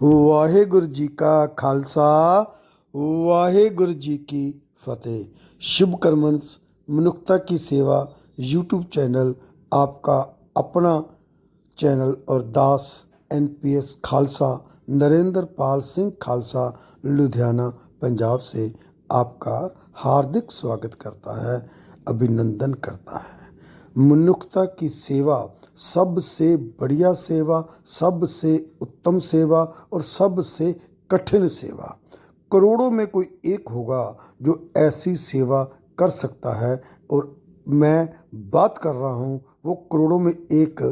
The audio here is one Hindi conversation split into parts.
ਵਾਹਿਗੁਰੂ ਜੀ का खालसा वाहिगुरु जी की फतेह। शुभ कर्मंस मनुष्यता की सेवा यूट्यूब चैनल आपका अपना चैनल और दास NPS खालसा नरेंद्र पाल सिंह खालसा लुधियाना पंजाब से आपका हार्दिक स्वागत करता है, अभिनंदन करता है। मनुष्यता की सेवा सबसे बढ़िया सेवा, सबसे उत्तम सेवा और सबसे कठिन सेवा। करोड़ों में कोई एक होगा जो ऐसी सेवा कर सकता है और मैं बात कर रहा हूँ वो करोड़ों में एक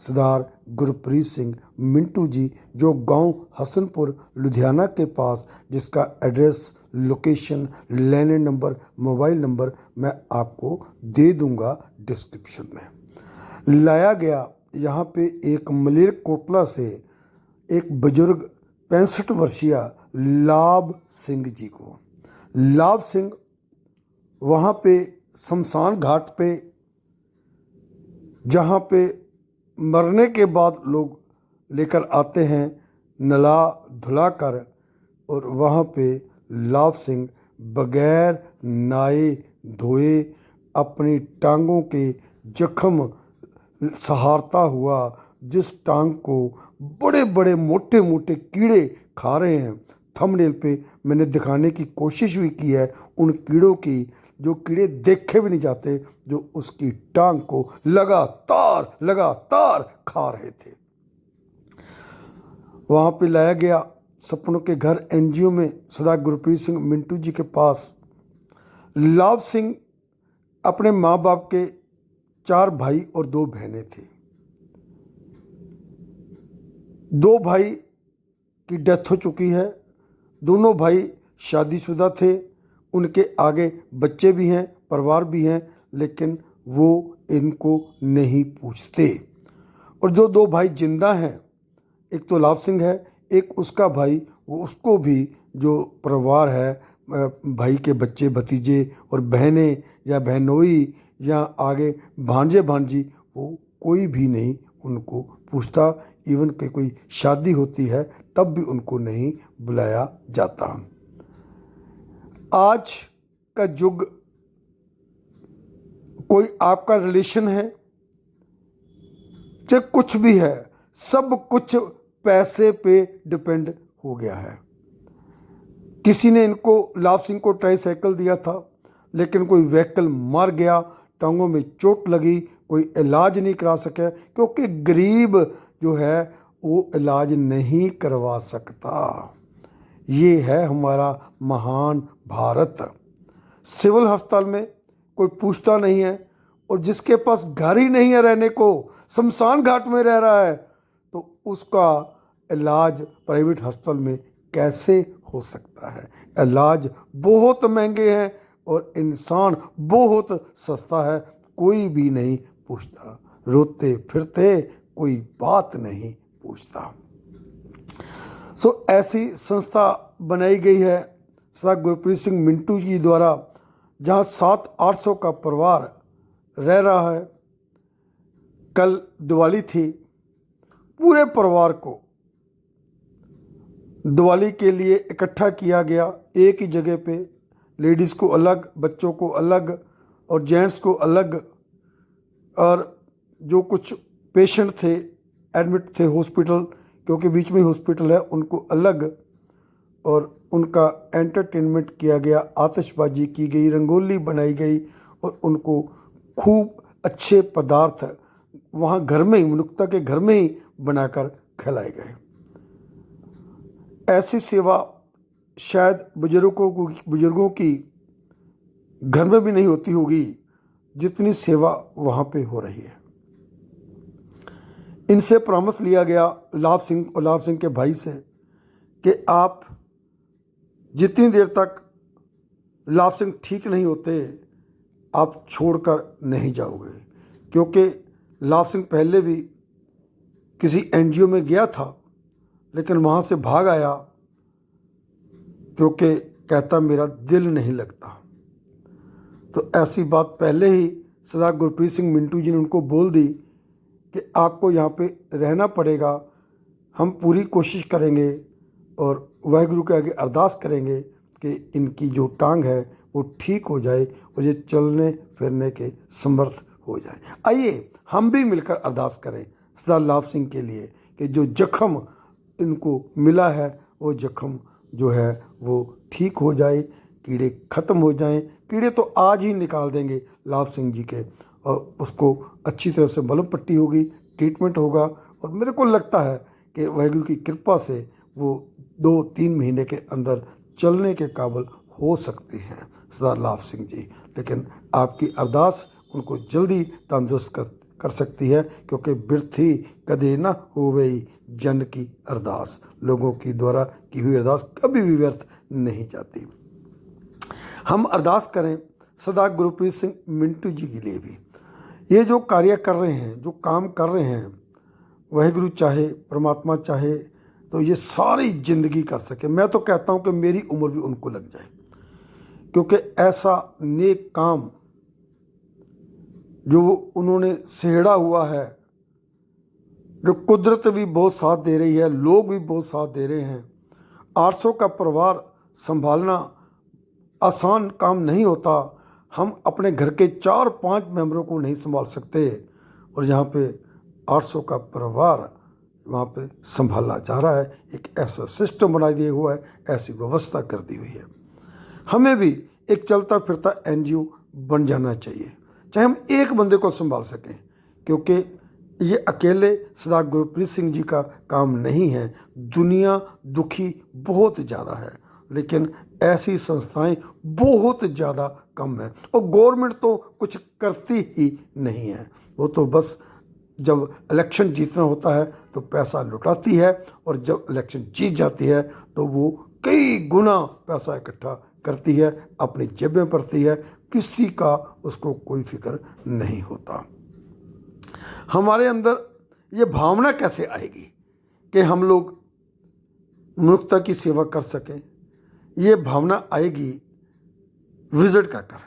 सरदार गुरप्रीत सिंह मिंटू जी, जो गांव हसनपुर लुधियाना के पास, जिसका address, location, land number, mobile number मैं आपको दे दूंगा डिस्क्रिप्शन में। लाया गया यहाँ पे एक मलेर कोटला से एक बुजुर्ग 65 वर्षीय लाभ सिंह जी को। लाभ सिंह वहाँ पे शमशान घाट पे, जहाँ पे मरने के बाद लोग लेकर आते हैं नला धुला कर, और वहाँ पे लाभ सिंह बगैर नहाए धोए अपनी टांगों के जख्म सहारता हुआ, जिस टांग को बड़े बड़े मोटे मोटे कीड़े खा रहे हैं। थंबनेल पे मैंने दिखाने की कोशिश भी की है उन कीड़ों की, जो कीड़े देखे भी नहीं जाते, जो उसकी टांग को लगातार लगातार खा रहे थे। वहाँ पे लाया गया सपनों के घर NGO में सरदार गुरप्रीत सिंह मिंटू जी के पास। लाभ सिंह अपने माँ बाप के 4 भाई और 2 बहनें थी। 2 भाई की डेथ हो चुकी है, दोनों भाई शादीशुदा थे, उनके आगे बच्चे भी हैं, परिवार भी हैं, लेकिन वो इनको नहीं पूछते। और जो 2 भाई जिंदा हैं, एक तो लाभ सिंह है, एक उसका भाई, वो उसको भी जो परिवार है, भाई के बच्चे भतीजे और बहनें या बहनोई या आगे भांजे भांजी, वो कोई भी नहीं उनको पूछता। इवन कि कोई शादी होती है तब भी उनको नहीं बुलाया जाता। आज का युग, कोई आपका रिलेशन है चाहे कुछ भी है, सब कुछ पैसे पे डिपेंड हो गया है। किसी ने इनको, लाभ सिंह को, ट्राईसाइकिल दिया था, लेकिन कोई व्हीकल मार गया, टांगों में चोट लगी, कोई इलाज नहीं करा सके, क्योंकि गरीब जो है वो इलाज नहीं करवा सकता। ये है हमारा महान भारत। सिविल अस्पताल में कोई पूछता नहीं है, और जिसके पास घर ही नहीं है रहने को, शमशान घाट में रह रहा है, तो उसका इलाज प्राइवेट अस्पताल में कैसे हो सकता है। इलाज बहुत महंगे हैं और इंसान बहुत सस्ता है, कोई भी नहीं पूछता। रोते फिरते कोई बात नहीं पूछता। ऐसी संस्था बनाई गई है सरदार गुरप्रीत सिंह मिंटू जी द्वारा, जहाँ 700-800 का परिवार रह रहा है। कल दिवाली थी, पूरे परिवार को दिवाली के लिए इकट्ठा किया गया एक ही जगह पे। लेडीज़ को अलग, बच्चों को अलग और जेंट्स को अलग, और जो कुछ पेशेंट थे, एडमिट थे हॉस्पिटल, क्योंकि बीच में हॉस्पिटल है, उनको अलग, और उनका एंटरटेनमेंट किया गया, आतिशबाजी की गई, रंगोली बनाई गई, और उनको खूब अच्छे पदार्थ वहाँ घर में ही, मनुष्यता के घर में ही बनाकर खिलाए गए। ऐसी सेवा शायद बुजुर्गों की घर में भी नहीं होती होगी, जितनी सेवा वहाँ पे हो रही है। इनसे परामर्श लिया गया लाभ सिंह और लाभ सिंह के भाई से कि आप जितनी देर तक लाभ सिंह ठीक नहीं होते, आप छोड़कर नहीं जाओगे। क्योंकि लाभ सिंह पहले भी किसी NGO में गया था, लेकिन वहाँ से भाग आया, क्योंकि कहता मेरा दिल नहीं लगता। तो ऐसी बात पहले ही सरदार गुरप्रीत सिंह मिंटू जी ने उनको बोल दी कि आपको यहाँ पे रहना पड़ेगा, हम पूरी कोशिश करेंगे और वाहिगुरु के आगे अरदास करेंगे कि इनकी जो टांग है वो ठीक हो जाए और ये चलने फिरने के समर्थ हो जाए। आइए हम भी मिलकर अरदास करें सरदार लाभ सिंह के लिए कि जो जख्म इनको मिला है वो जख्म जो है वो ठीक हो जाए, कीड़े ख़त्म हो जाएं। कीड़े तो आज ही निकाल देंगे लाभ सिंह जी के, और उसको अच्छी तरह से मलहम पट्टी होगी, ट्रीटमेंट होगा, और मेरे को लगता है कि वाहिगुरु की कृपा से वो 2-3 महीने के अंदर चलने के काबिल हो सकते हैं सरदार लाभ सिंह जी। लेकिन आपकी अरदास उनको जल्दी तंदुरुस्त कर सकती है, क्योंकि बिरथी कदे ना होवे जन की अरदास। लोगों की द्वारा की हुई अरदास कभी भी व्यर्थ नहीं जाती। हम अरदास करें सरदार गुरप्रीत सिंह मिंटू जी के लिए भी। ये जो कार्य कर रहे हैं, जो काम कर रहे हैं, वाहिगुरु चाहे, परमात्मा चाहे तो ये सारी जिंदगी कर सके। मैं तो कहता हूँ कि मेरी उम्र भी उनको लग जाए, क्योंकि ऐसा नेक काम जो उन्होंने सेहड़ा हुआ है, जो कुदरत भी बहुत साथ दे रही है, लोग भी बहुत साथ दे रहे हैं। 800 का परिवार संभालना आसान काम नहीं होता। हम अपने घर के 4-5 मेंबरों को नहीं संभाल सकते, और यहाँ पे 800 का परिवार वहाँ पे संभाला जा रहा है। एक ऐसा सिस्टम बना दिया हुआ है, ऐसी व्यवस्था कर दी हुई है। हमें भी एक चलता फिरता NGO बन जाना चाहिए, चाहे हम एक बंदे को संभाल सकें, क्योंकि ये अकेले सरदार गुरप्रीत सिंह जी का काम नहीं है। दुनिया दुखी बहुत ज़्यादा है, लेकिन ऐसी संस्थाएं बहुत ज़्यादा कम है, और गवर्नमेंट तो कुछ करती ही नहीं है। वो तो बस जब इलेक्शन जीतना होता है तो पैसा लुटाती है, और जब इलेक्शन जीत जाती है तो वो कई गुना पैसा इकट्ठा करती है, अपनी जेब में भरती है, किसी का उसको कोई फिक्र नहीं होता। हमारे अंदर ये भावना कैसे आएगी कि हम लोग मनुष्यता की सेवा कर सकें? ये भावना आएगी विजिट कर कर।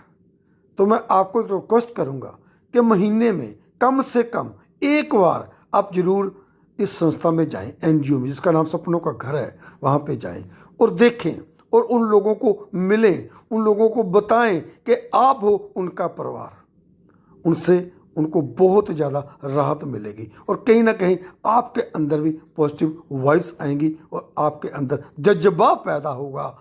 तो मैं आपको एक रिक्वेस्ट करूंगा कि महीने में कम से कम एक बार आप जरूर इस संस्था में जाएं, NGO में, जिसका नाम सपनों का घर है, वहाँ पे जाएं और देखें, और उन लोगों को मिलें, उन लोगों को बताएं कि आप हो उनका परिवार। उनसे उनको बहुत ज़्यादा राहत मिलेगी, और कहीं ना कहीं आपके अंदर भी पॉजिटिव वाइब्स आएंगी, और आपके अंदर जज्बा पैदा होगा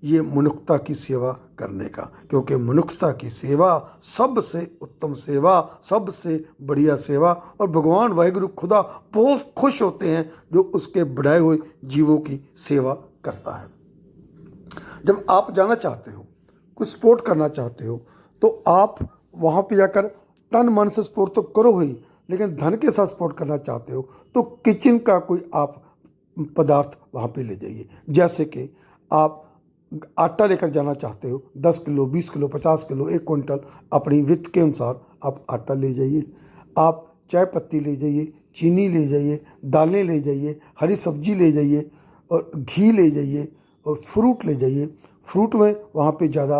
ये मनुष्यता की सेवा करने का, क्योंकि मनुष्यता की सेवा सबसे उत्तम सेवा, सबसे बढ़िया सेवा, और भगवान वाहिगुरु खुदा बहुत खुश होते हैं जो उसके बढ़ाए हुए जीवों की सेवा करता है। जब आप जाना चाहते हो, कुछ सपोर्ट करना चाहते हो, तो आप वहाँ पे जाकर तन मन से सपोर्ट तो करो ही, लेकिन धन के साथ सपोर्ट करना चाहते हो तो किचन का कोई आप पदार्थ वहाँ पे ले जाइए। जैसे कि आप आटा लेकर जाना चाहते हो, 10 किलो, 20 किलो, 50 किलो, 1 क्विंटल, अपनी वित्त के अनुसार आप आटा ले जाइए। आप चाय पत्ती ले जाइए, चीनी ले जाइए, दालें ले जाइए, हरी सब्जी ले जाइए, और घी ले जाइए, और फ्रूट ले जाइए। फ्रूट में वहाँ पे ज़्यादा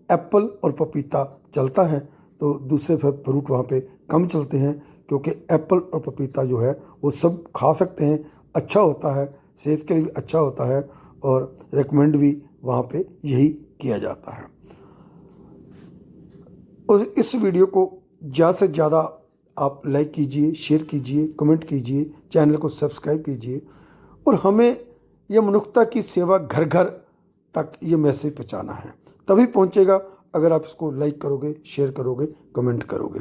एप्पल और पपीता चलता है, तो दूसरे फ्रूट वहाँ पे कम चलते हैं, क्योंकि एप्पल और पपीता जो है वो सब खा सकते हैं, अच्छा होता है, सेहत के लिए भी अच्छा होता है, और रेकमेंड भी वहाँ पे यही किया जाता है। और इस वीडियो को ज़्यादा से ज़्यादा आप लाइक कीजिए, शेयर कीजिए, कमेंट कीजिए, चैनल को सब्सक्राइब कीजिए, और हमें यह मनुष्यता की सेवा घर घर तक ये मैसेज पहुँचाना है। तभी पहुँचेगा अगर आप इसको लाइक करोगे, शेयर करोगे, कमेंट करोगे।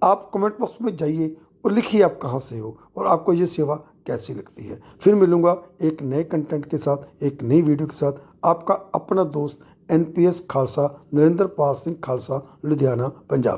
आप कमेंट बॉक्स में जाइए और लिखिए आप कहाँ से हो और आपको ये सेवा कैसी लगती है। फिर मिलूंगा एक नए कंटेंट के साथ, एक नई वीडियो के साथ। आपका अपना दोस्त NPS खालसा, नरेंद्र पाल सिंह खालसा, लुधियाना, पंजाब।